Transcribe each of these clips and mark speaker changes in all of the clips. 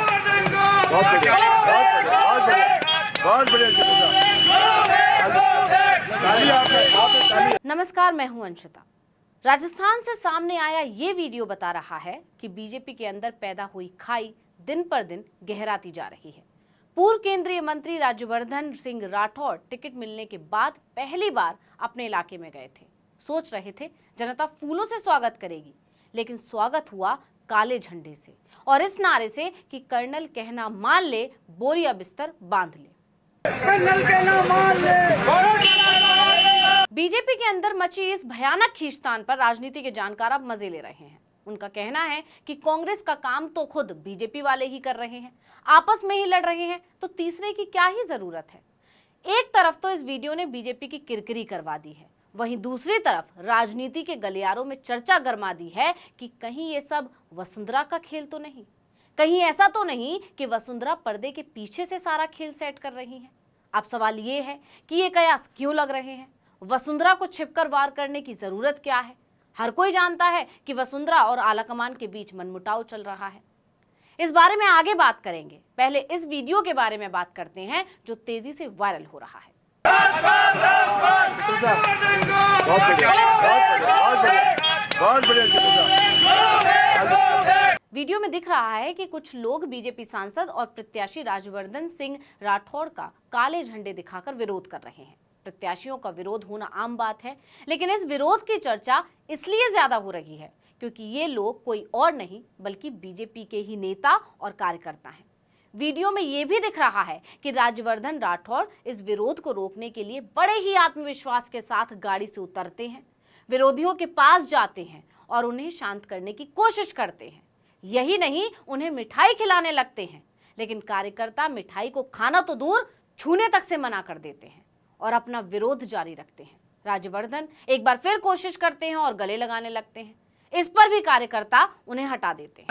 Speaker 1: बहुत बढ़िया, बहुत बढ़िया, बहुत बढ़िया, बहुत बढ़िया।
Speaker 2: नमस्कार, मैं हूं अंशिता। राजस्थान से सामने आया ये वीडियो बता रहा है कि बीजेपी के अंदर पैदा हुई खाई दिन पर दिन गहराती जा रही है। पूर्व केंद्रीय मंत्री राज्यवर्धन सिंह राठौड़ टिकट मिलने के बाद पहली बार अपने इलाके में गए थे। सोच रहे थे जनता फूलों से स्वागत करेगी, लेकिन स्वागत हुआ काले झंडे से और इस नारे से कि कर्नल कहना मान ले, बोरिया बिस्तर बांध ले। कर्नल कहना मान ले। बीजेपी के अंदर मची इस भयानक खींचतान पर राजनीति के जानकार अब मजे ले रहे हैं। उनका कहना है कि कांग्रेस का काम तो खुद बीजेपी वाले ही कर रहे हैं, आपस में ही लड़ रहे हैं, तो तीसरे की क्या ही जरूरत है। एक तरफ तो इस वीडियो ने बीजेपी की किरकिरी करवा दी है, वहीं दूसरी तरफ राजनीति के गलियारों में चर्चा गरमा दी है कि कहीं ये सब वसुंधरा का खेल तो नहीं, कहीं ऐसा तो नहीं कि वसुंधरा पर्दे के पीछे से सारा खेल सेट कर रही है। अब सवाल ये है कि ये कयास क्यों लग रहे हैं, वसुंधरा को छिपकर वार करने की जरूरत क्या है। हर कोई जानता है कि वसुंधरा और आलाकमान के बीच मनमुटाव चल रहा है। इस बारे में आगे बात करेंगे, पहले इस वीडियो के बारे में बात करते हैं जो तेजी से वायरल हो रहा है।
Speaker 1: बहुत बढ़िया, बहुत बढ़िया, बहुत बढ़िया।
Speaker 2: वीडियो में दिख रहा है कि कुछ लोग बीजेपी सांसद और प्रत्याशी राज्यवर्धन सिंह राठौड़ का काले झंडे दिखाकर विरोध कर रहे हैं। प्रत्याशियों का विरोध होना आम बात है, लेकिन इस विरोध की चर्चा इसलिए ज्यादा हो रही है क्योंकि ये लोग कोई और नहीं बल्कि बीजेपी के ही नेता और कार्यकर्ता हैं। वीडियो में ये भी दिख रहा है कि राज्यवर्धन राठौड़ इस विरोध को रोकने के लिए बड़े ही आत्मविश्वास के साथ गाड़ी से उतरते हैं, विरोधियों के पास जाते हैं और उन्हें शांत करने की कोशिश करते हैं। यही नहीं, उन्हें मिठाई खिलाने लगते हैं, लेकिन कार्यकर्ता मिठाई को खाना तो दूर, छूने तक से मना कर देते हैं और अपना विरोध जारी रखते हैं। राज्यवर्धन एक बार फिर कोशिश करते हैं और गले लगाने लगते हैं। इस पर भी कार्यकर्ता उन्हें हटा देते हैं।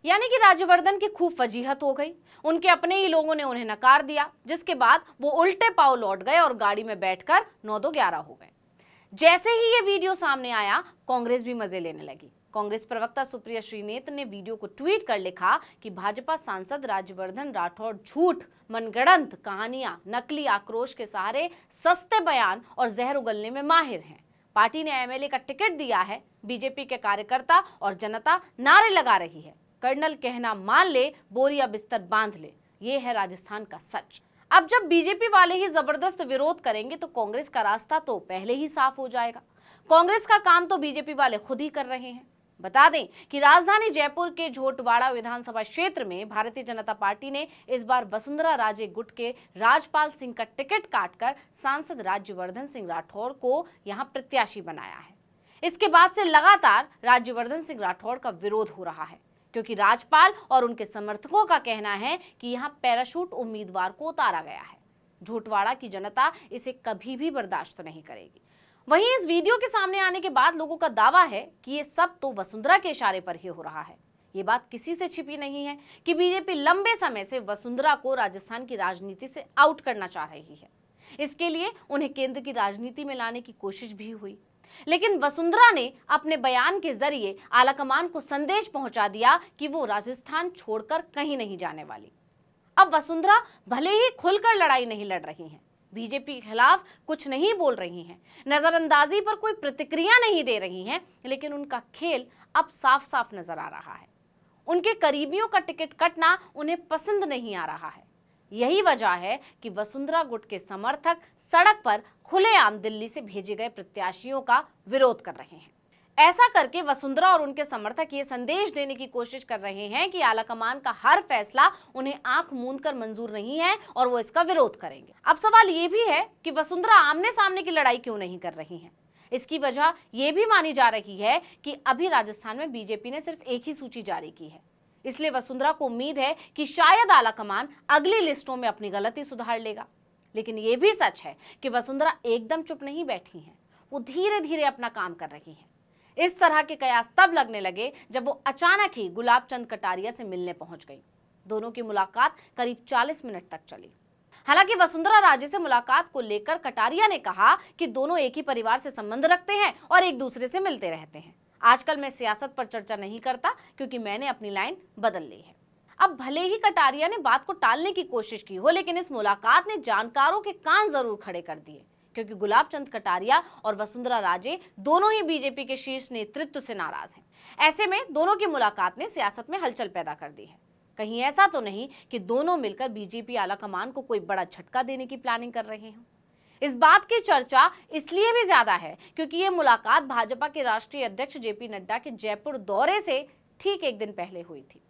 Speaker 2: यानी कि राज्यवर्धन की खूब फजीहत हो गई। उनके अपने ही लोगों ने उन्हें नकार दिया, जिसके बाद वो उल्टे पांव लौट गए और गाड़ी में बैठकर 9-2-11 हो गए। जैसे ही ये वीडियो सामने आया, कांग्रेस भी मजे लेने लगी। कांग्रेस प्रवक्ता सुप्रिया श्रीनेत ने वीडियो को ट्वीट कर लिखा कि भाजपा सांसद राज्यवर्धन राठौड़ झूठ, मनगढ़ंत कहानियां, नकली आक्रोश के सहारे सस्ते बयान और जहर उगलने में माहिर हैं। पार्टी ने एमएलए का टिकट दिया है, बीजेपी के कार्यकर्ता और जनता नारे लगा रही है, कर्नल कहना मान ले, बोरिया बिस्तर बांध ले। ये है राजस्थान का सच। अब जब बीजेपी वाले ही जबरदस्त विरोध करेंगे तो कांग्रेस का रास्ता तो पहले ही साफ हो जाएगा। कांग्रेस का काम तो बीजेपी वाले खुद ही कर रहे हैं। बता दें कि राजधानी जयपुर के झोटवाड़ा विधानसभा क्षेत्र में भारतीय जनता पार्टी ने इस बार वसुंधरा राजे गुट के राजपाल सिंह का टिकट काटकर सांसद राज्यवर्धन सिंह राठौड़ को यहां प्रत्याशी बनाया है। इसके बाद से लगातार राज्यवर्धन सिंह राठौड़ का विरोध हो रहा है, क्योंकि राजपाल और उनके समर्थकों का कहना है कि यहां पैराशूट उम्मीदवार को उतारा गया है। झोटवाड़ा की जनता इसे कभी भी बर्दाश्त नहीं करेगी। वहीं इस वीडियो के सामने आने के बाद लोगों का दावा है कि ये सब तो वसुंधरा के इशारे पर ही हो रहा है। ये बात किसी से छिपी नहीं है कि बीजेपी लंबे समय से वसुंधरा को राजस्थान की राजनीति से आउट करना चाह रही है। इसके लिए उन्हें केंद्र की राजनीति में लाने की कोशिश भी हुई, लेकिन वसुंधरा ने अपने बयान के जरिए आलाकमान को संदेश पहुंचा दिया कि वो राजस्थान छोड़कर कहीं नहीं जाने वाली। अब वसुंधरा भले ही खुलकर लड़ाई नहीं लड़ रही हैं, बीजेपी के खिलाफ कुछ नहीं बोल रही हैं, नजरअंदाजी पर कोई प्रतिक्रिया नहीं दे रही हैं, लेकिन उनका खेल अब साफ साफ नजर आ रहा है। उनके करीबियों का टिकट कटना उन्हें पसंद नहीं आ रहा है। यही वजह है कि वसुंधरा गुट के समर्थक सड़क पर खुलेआम दिल्ली से भेजे गए प्रत्याशियों का विरोध कर रहे हैं। ऐसा करके वसुंधरा और उनके समर्थक ये संदेश देने की कोशिश कर रहे हैं कि आलाकमान का हर फैसला उन्हें आंख मूंद कर मंजूर नहीं है और वो इसका विरोध करेंगे। अब सवाल ये भी है कि वसुंधरा आमने सामने की लड़ाई क्यों नहीं कर रही है। इसकी वजह ये भी मानी जा रही है कि अभी राजस्थान में बीजेपी ने सिर्फ एक ही सूची जारी की है, इसलिए वसुंधरा को उम्मीद है कि शायद आलाकमान अगली लिस्टों में अपनी गलती सुधार लेगा। लेकिन ये भी सच है कि वसुंधरा एकदम चुप नहीं बैठी हैं, वो धीरे धीरे अपना काम कर रही हैं। इस तरह के कयास तब लगने लगे जब वो अचानक ही गुलाब चंद कटारिया से मिलने पहुंच गई। दोनों की मुलाकात करीब 40 मिनट तक चली। हालांकि वसुंधरा राजे से मुलाकात को लेकर कटारिया ने कहा कि दोनों एक ही परिवार से संबंध रखते हैं और एक दूसरे से मिलते रहते हैं। आजकल मैं सियासत पर चर्चा नहीं करता क्योंकि मैंने अपनी लाइन बदल ली है। अब भले ही कटारिया ने बात को टालने की कोशिश की हो, लेकिन इस मुलाकात ने जानकारों के कान जरूर खड़े कर दिए, क्योंकि गुलाब चंद कटारिया और वसुंधरा राजे दोनों ही बीजेपी के शीर्ष नेतृत्व से नाराज हैं। ऐसे में दोनों की मुलाकात ने सियासत में हलचल पैदा कर दी है। कहीं ऐसा तो नहीं कि दोनों मिलकर बीजेपी आलाकमान को कोई बड़ा झटका देने की प्लानिंग कर रहे हैं। इस बात की चर्चा इसलिए भी ज्यादा है क्योंकि ये मुलाकात भाजपा के राष्ट्रीय अध्यक्ष जेपी नड्डा के जयपुर दौरे से ठीक एक दिन पहले हुई थी।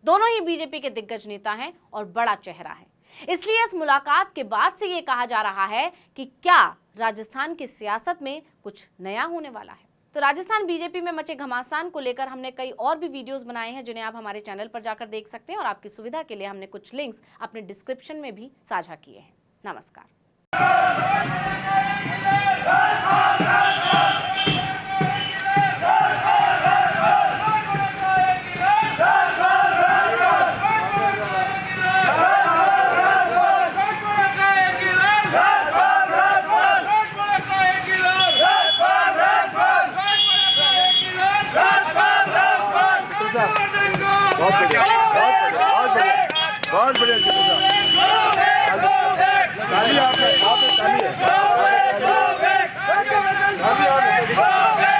Speaker 2: दोनों ही बीजेपी के दिग्गज नेता हैं और बड़ा चेहरा है, इसलिए इस मुलाकात के बाद से ये कहा जा रहा है कि क्या राजस्थान की सियासत में कुछ नया होने वाला है। तो राजस्थान बीजेपी में मचे घमासान को लेकर हमने कई और भी वीडियोस बनाए हैं, जिन्हें आप हमारे चैनल पर जाकर देख सकते हैं, और आपकी सुविधा के लिए हमने कुछ लिंक्स अपने डिस्क्रिप्शन में भी साझा किए हैं। नमस्कार।
Speaker 1: बहुत बढ़िया, बहुत बढ़िया ताली आपने ताली है।